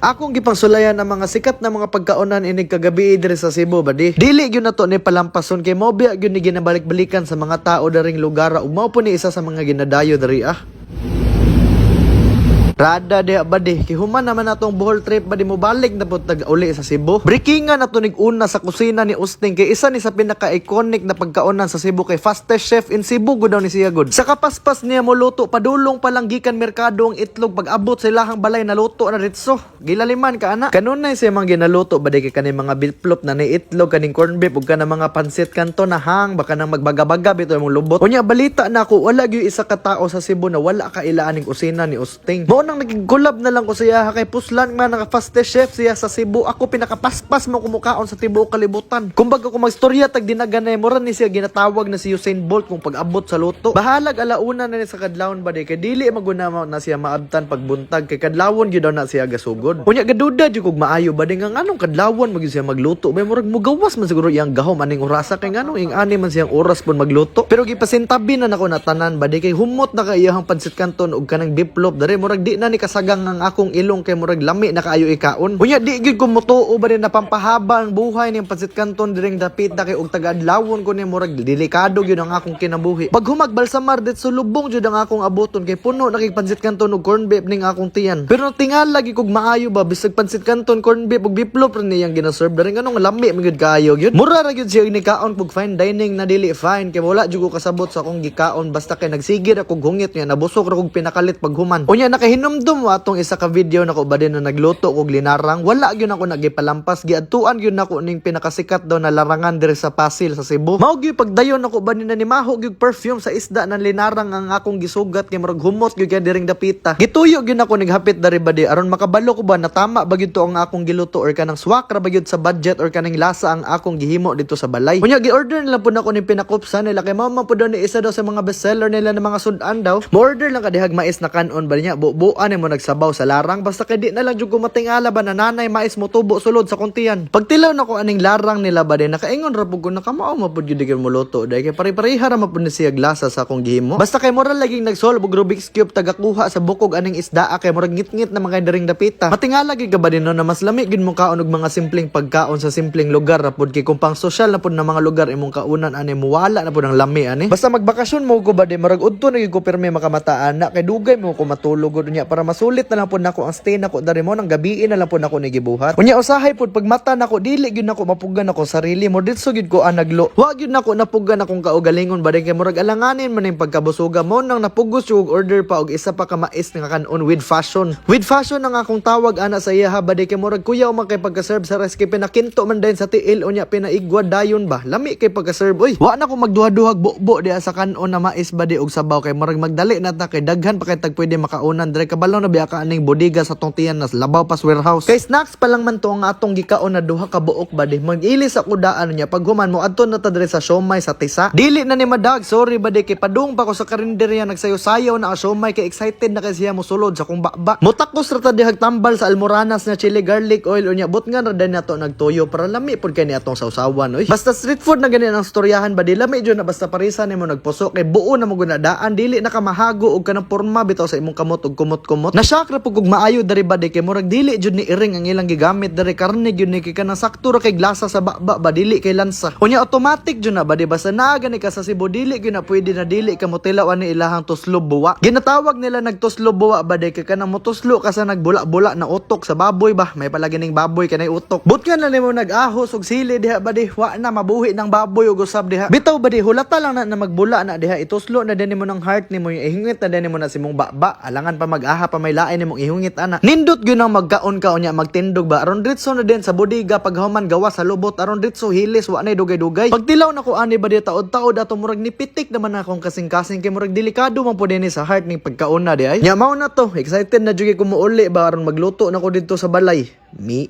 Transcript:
Akong gipangsulayan ang mga sikat na mga pagkaonan inig kagabi diri sa Cebu badi. Dili gyud nato ni palampason kay mobya gyud ni ginabalik-balikan sa mga tao daring lugar ug mao po ni isa sa mga ginadayo diri Rada de badi kihuman naman natong Bohol trip badi mo balik na pud tag-uli sa Cebu. Breakingan nato nig una sa kusina ni Usting kay isa ni sa pinaka-iconic na pagkaonan sa Cebu kay fastest chef in Cebu gud daw ni siya gud. Sa kapaspas niya mo luto padulong pa lang gikan merkado ang itlog pag-abot sa ilahang balay na luto na ritso. Gilaliman ka ana. Kanunay siya mga ginaluto badi kay kaning mga biplop na ni itlog kaning corned beef ug kanang mga pansit kanto na hang baka nang magbaga-baga bito imong lubot. Unya balita na ako wala gyud isa ka tawo sa Cebu na wala kailaan ning kusina ni Usting. Nang naging-collab na lang ko siya kay puslan man naka-fastest chef siya sa Cebu. Ako pinakapaspas mo kumukaon sa tibuok kalibutan. Kumbaga kung magstorya tag dinaganay mo ran ni siya ginatawag na si Usain Bolt kung pag-abot sa luto. Bahalag alauna na ni sa kadlawon ba di kay dili maguna na siya maabtan pagbuntag kay kadlawon gyud daw na siya gasugod. Unya gaduda jud kog maayo ba di nga nganong kadlawon mag siya magluto. May murag mugawas man siguro iyang gahom aning orasa kay nganong ing ani man siyang oras pud magluto. Pero gipasintabi na nako natanan ba di kay humot na kay iyang pansit kanton ug kanang biplop dari murag di na ni kasagang ang akong ilong kay murag lami na kaayo ikaon. Unya di gyud ko mutuo ba din na pampahaba ang buhay ning pansit kanton diring dapit na kay og taga-adlawon ko ni murag delikado gyud ang akong kinabuhi. Pag humagbalsamar dit sulubong jud ang akong abuton kay puno na kay pansit kanton ug corned beef ning akong tiyan. Pero tingal lagi kog maayo ba bisag pansit kanton corned beef ug biplop rin niyang ginaserve daring anong lami gyud kaayo gyud. Mura ra gyud siya ni kaon pug fine dining na dili fine kay wala jud ko kasabot sa akong gikaon basta kay nagsigir ako hungit niya nabusog ra kog pinakalit pag human. Unya nakahinumdum atong isa ka video nako ba din na nagluto og linarang wala gyud ako nagipalampas giadtuan gyud nako ning pinakasikat daw na larangan diri sa Pasil sa Cebu. Mao gyud pagdayon nako ba din na nimaho gyud perfume sa isda ng linarang ang akong gisugat kay murag humot gyud kay diring dapita. Gituyo gyud nako nighapit dari badi aron makabalo ko ba natama ba gyud to ang akong giluto or kanang swak ra ba gyud sa budget or kaning lasa ang akong gihimo dito sa balay. Unya gi-order nila pud nako ning pinakupsa nila kay mao man pud ni isa daw sa mga bestseller nila ng mga sudan daw. Mo-order lang kadihag mais na kanon ba niya bubuan mo nagsabaw sa larang basta kay di na lang jud ko matingala ba na nanay mais mo tubo sulod sa kuntiyan. Pagtilaw nako aning larang nila ba din nakaingon ra pud ko nakamao mapud gyud gyud mo luto dai kay pare-pareha ra mapud ni siya glasa sa akong gihimo. Basta kay moral laging nagsolve og Rubik's cube tagakuha sa bukog aning isda kay murag ngit-ngit na mga daring dapita. Matingala gyud ka ba din no, na mas lami gyud mo kaon og mga simpleng pagkaon sa simpleng lugar ra pud kay kung pang social na pud na mga lugar imong kaunan ani muwala na pud ang lami ani. Basta magbakasyon mo ko ba di murag udto na gyud ko pirmi makamataan na kay dugay mo ko matulog gud niya para masulit na lang pud nako ang stay nako dari mo nang gabi na lang pud nako ni gibuhat. Unya usahay pud pag mata nako dili gyud nako mapugan ako sarili mo ditso gyud ko naglo. Wa gyud nako napugan akong kaugalingon ba din kay murag alanganin man ning pagkabusuga mo nang napugos og order pa og isa pa ka mais nga kanon with fashion. With fashion ang akong tawag ana sa iya ba di kay murag kuya man kay pagka-serve sa recipe pinakinto man din sa tiil unya pinaigwa dayon ba. Lami kay pagka-serve oy. Wa na ko magduha-duhag bubo diha sa kanon na mais ba di og sabaw kay murag magdali na ta kay daghan pa kay tag pwede makaunan dire kabalaw na biya ka aning bodega sa tong tiyan nas labaw pas warehouse. Kay snacks pa lang man to ang atong gikaon na duha ka buok ba di. Mag-ilis ako daan niya pag human mo adto na ta dire sa siomay sa Tisa. Dili na ni madag sorry ba di kay padung pa ko sa karinderya nagsayo-sayaw na siomay kay excited na kay siya mosulod sa kung bakbak. Mutakos ra ta dihag tambal sa almoranas na chili garlic oil unya but nga ra din nato nagtuyo para lami pud kay ni atong sausawan oy. Basta street food na gani ang storyahan ba di lami jud na basta parisa nimo nagpuso kay buo na mo gunadaan dili na ka mahago og kanang porma bitaw sa imong kamot og kumot-kumot. Na-shock ra pug maayo dari ba di kay murag dili jud ni iring ang ilang gigamit dari karne jud ni kay kanang sakto ra kay glasa sa baba ba dili kay lansa. Unya automatic jud na ba di basta naa gani ka sa Cebu dili gyud na pwede na dili ka motilaw ani ilahang tuslob buwa. Ginatawag nila nagtuslob buwa ba di kay kanang motuslo ka sa nagbula-bula na utok sa baboy ba may palagining baboy kanay utok. But nga na nimo nag-ahos og sili diha ba di wa na mabuhi ng baboy og usab diha. Bitaw ba di hulata lang na magbula na diha ituslo na din nimo ng heart nimo ihingit na din nimo na simong baba alangan pa mag-aha pa may lain nimong ihungit ana. Nindot gyud nang magkaon ka unya magtindog ba aron dritso na din sa bodega paghuman gawa sa lubot aron dritso hilis wa nay dugay-dugay. Pagtilaw nako ani ba di taod-taod ato murag nipitik naman akong kasing-kasing kay murag delikado man pud ni sa heart ning pagkaon na di ay. Nya mao na to excited na jud ko muuli ba aron magluto nako didto sa balay. Mi